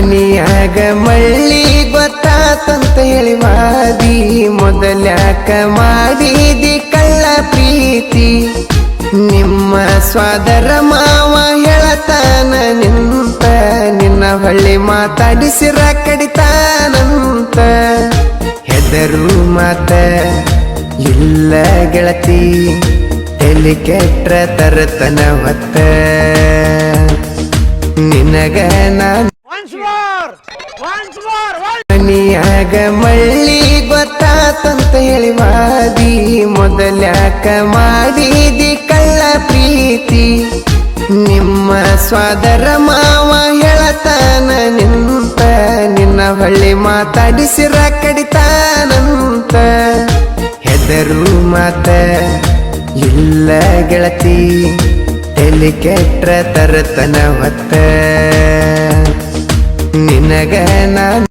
ಮನಿಯಾಗ ಮಳ್ಳಿ ಗೊತ್ತಾತಂತ ಹೇಳಿ ವಾದಿ ಮೊದಲ್ಯಾಕ ಮಾಡಿದಿ ಕಳ್ಳ ಪ್ರೀತಿ ನಿಮ್ಮ ಸ್ವಾದರ ಮಾವ ಹೇಳತಾನ ನಿಂತ ನಿನ್ನ ಹೊಳ್ಳಿ ಮಾತಾಡಿಸಿರ ಕಡಿತಾನಂತ ಹೆದರು ಮಾತ ಇಲ್ಲ ಗೆಳತಿ ಎಲ್ಲಿ ಕೆಟ್ರ ತರತನ ಹೊತ್ತ ನಿನಗ ನಾನು ಮನಿಯಾಗ ಮಳ್ಳಿ ಗೊತ್ತಾತಂತ ಹೇಳಿ ವಾದಿ ಮೊದಲ್ಯಾಕ ಮಾಡಿದಿ ಕಳ್ಳ ಪ್ರೀತಿ ನಿಮ್ಮ ಸ್ವಾದರ ಮಾವ ಹೇಳತಾನ ನಿಂತ ನಿನ್ನ ಹೊಳ್ಳಿ ಮಾತಾಡಿಸಿರ ಕಡಿತಾನಂತ ಹೆದರು ಮಾತ ಇಲ್ಲ ಗೆಳತಿ ಎಲ್ಲಿ ಕೆಟ್ರ ತರತನ ಹೊತ್ತ ನಿನಗ ನಾನು